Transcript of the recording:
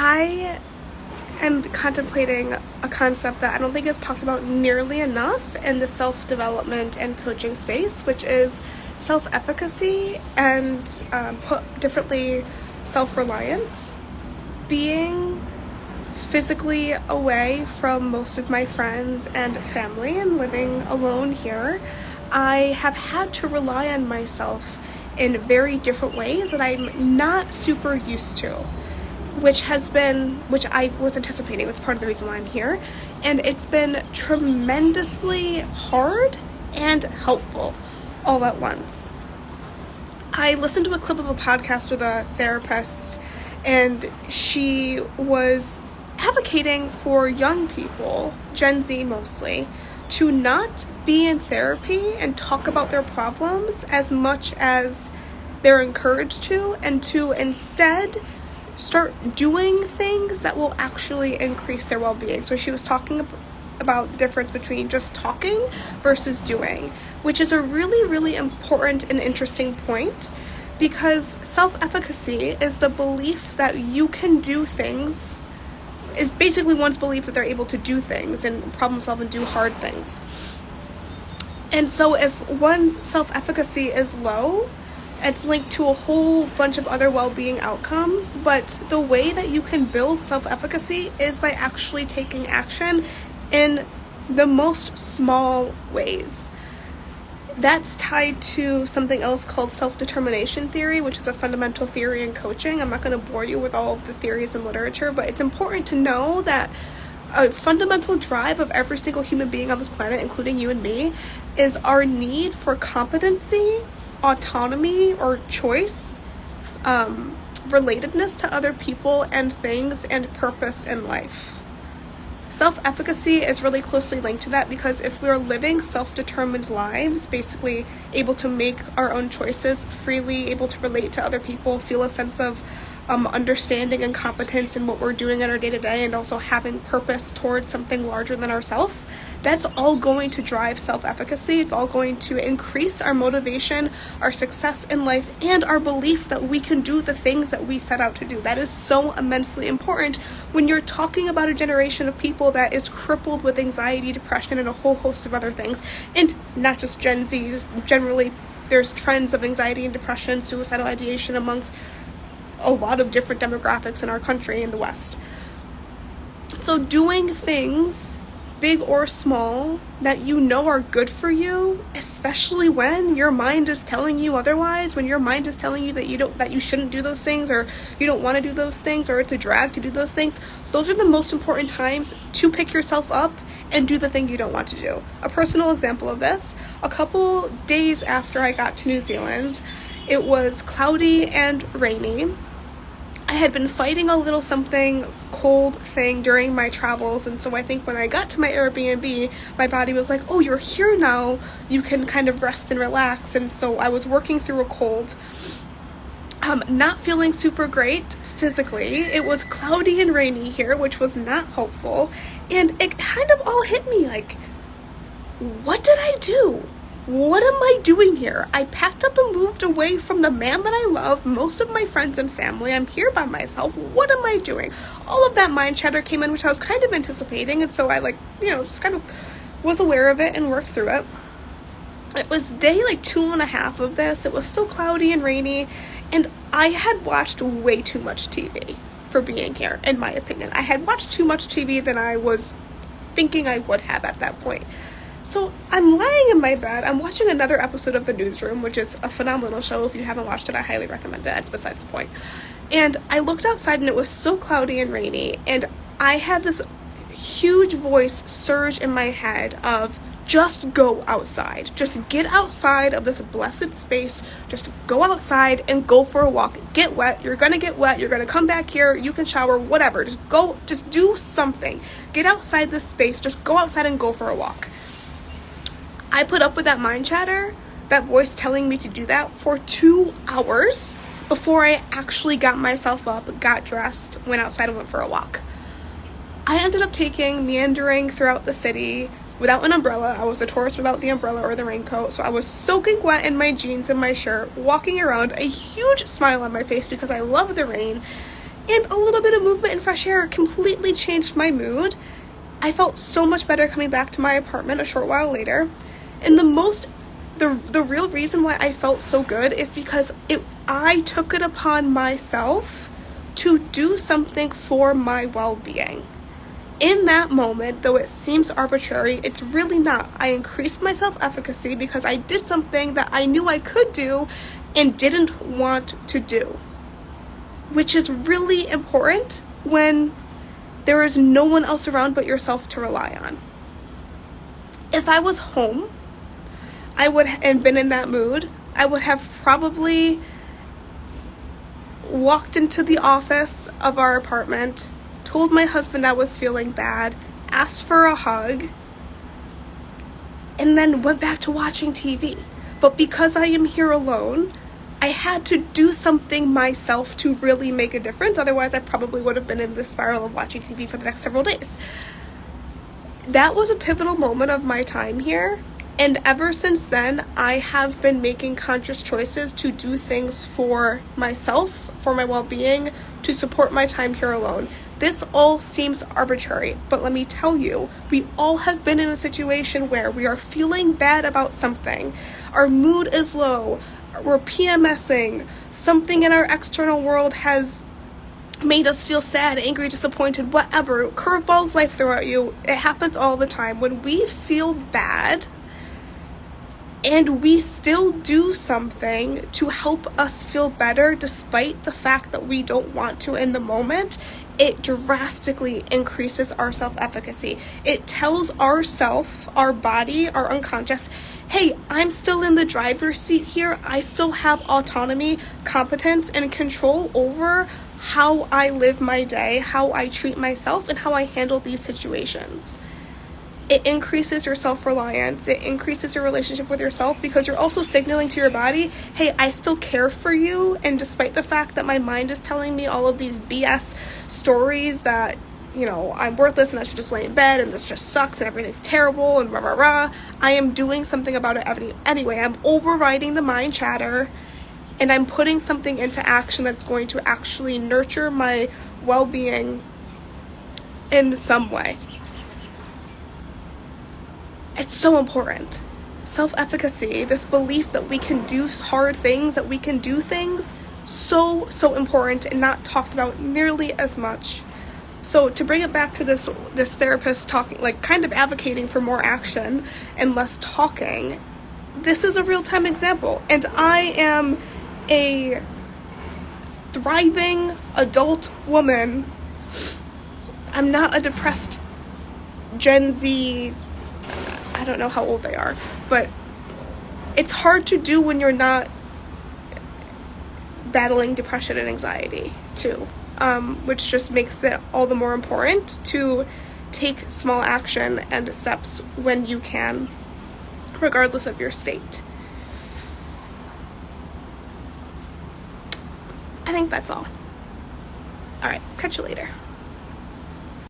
I am contemplating a concept that I don't think is talked about nearly enough in the self-development and coaching space, which is self-efficacy and, put differently, self-reliance. Being physically away from most of my friends and family and living alone here, I have had to rely on myself in very different ways that I'm not super used to, which I was anticipating. It's part of the reason why I'm here. And it's been tremendously hard and helpful all at once. I listened to a clip of a podcast with a therapist, and she was advocating for young people, Gen Z mostly, to not be in therapy and talk about their problems as much as they're encouraged to, and to instead start doing things that will actually increase their well-being. So she was talking about the difference between just talking versus doing, which is a really, really important and interesting point, because self-efficacy is the belief that you can do things, is basically one's belief that they're able to do things and problem solve and do hard things. And so if one's self-efficacy is low, it's linked to a whole bunch of other well-being outcomes, but the way that you can build self-efficacy is by actually taking action in the most small ways. That's tied to something else called self-determination theory, which is a fundamental theory in coaching. I'm not going to bore you with all of the theories in literature, but it's important to know that a fundamental drive of every single human being on this planet, including you and me, is our need for competency, autonomy or choice, relatedness to other people and things, and purpose in life. Self-efficacy is really closely linked to that, because if we're living self-determined lives, basically able to make our own choices freely, able to relate to other people, feel a sense of understanding and competence in what we're doing in our day-to-day, and also having purpose towards something larger than ourselves, that's all going to drive self-efficacy. It's all going to increase our motivation, our success in life, and our belief that we can do the things that we set out to do. That is so immensely important when you're talking about a generation of people that is crippled with anxiety, depression, and a whole host of other things. And not just Gen Z, generally there's trends of anxiety and depression, suicidal ideation amongst a lot of different demographics in our country in the West. So doing things, big or small, that you know are good for you, especially when your mind is telling you otherwise, when your mind is telling you that you shouldn't do those things, or you don't want to do those things, or it's a drag to do those things, those are the most important times to pick yourself up and do the thing you don't want to do. A personal example of this, a couple days after I got to New Zealand, it was cloudy and rainy. I had been fighting a little something cold thing during my travels, and so I think when I got to my Airbnb, my body was like, oh, you're here now, you can kind of rest and relax. And so I was working through a cold, not feeling super great physically. It was cloudy and rainy here, which was not helpful, and it kind of all hit me like, what did I do? What am I doing here? I packed up and moved away from the man that I love, most of my friends and family. I'm here by myself. What am I doing? All of that mind chatter came in, which I was kind of anticipating, and so I just kind of was aware of it and worked through it. It was day 2.5 of this. It was still cloudy and rainy, and I had watched way too much TV for being here, in my opinion. I had watched too much TV than I was thinking I would have at that point. So I'm laying in my bed, I'm watching another episode of The Newsroom, which is a phenomenal show. If you haven't watched it, I highly recommend it. That's besides the point. And I looked outside and it was so cloudy and rainy, and I had this huge voice surge in my head of, just go outside. Just get outside of this blessed space. Just go outside and go for a walk. Get wet. You're going to get wet. You're going to come back here. You can shower, whatever. Just do something. Get outside this space. Just go outside and go for a walk. I put up with that mind chatter, that voice telling me to do that, for 2 hours before I actually got myself up, got dressed, went outside and went for a walk. I ended up meandering throughout the city without an umbrella. I was a tourist without the umbrella or the raincoat, so I was soaking wet in my jeans and my shirt, walking around, a huge smile on my face because I love the rain. And a little bit of movement and fresh air completely changed my mood. I felt so much better coming back to my apartment a short while later. And the real reason why I felt so good is because I took it upon myself to do something for my well-being. In that moment, though it seems arbitrary, it's really not. I increased my self-efficacy because I did something that I knew I could do and didn't want to do, which is really important when there is no one else around but yourself to rely on. If I was home, and been in that mood, I would have probably walked into the office of our apartment, told my husband I was feeling bad, asked for a hug, and then went back to watching TV. But because I am here alone, I had to do something myself to really make a difference. Otherwise, I probably would have been in this spiral of watching TV for the next several days. That was a pivotal moment of my time here. And ever since then, I have been making conscious choices to do things for myself, for my well-being, to support my time here alone. This all seems arbitrary, but let me tell you, we all have been in a situation where we are feeling bad about something. Our mood is low. We're PMSing. Something in our external world has made us feel sad, angry, disappointed, whatever. Curveballs life throw at you. It happens all the time. When we feel bad, and we still do something to help us feel better despite the fact that we don't want to in the moment, it drastically increases our self-efficacy. It tells ourself, our body, our unconscious, hey, I'm still in the driver's seat here. I still have autonomy, competence, and control over how I live my day, how I treat myself, and how I handle these situations. It increases your self-reliance. It increases your relationship with yourself because you're also signaling to your body, hey, I still care for you. And despite the fact that my mind is telling me all of these BS stories that, I'm worthless and I should just lay in bed and this just sucks and everything's terrible and rah, rah, rah, I am doing something about it anyway. I'm overriding the mind chatter and I'm putting something into action that's going to actually nurture my well-being in some way. It's so important. Self-efficacy, this belief that we can do hard things, that we can do things, so important and not talked about nearly as much. So to bring it back to this therapist talking, kind of advocating for more action and less talking, this is a real-time example. And I am a thriving adult woman. I'm not a depressed Gen Z. I don't know how old they are, but it's hard to do when you're not battling depression and anxiety too, which just makes it all the more important to take small action and steps when you can, regardless of your state. I think that's all. All right, catch you later.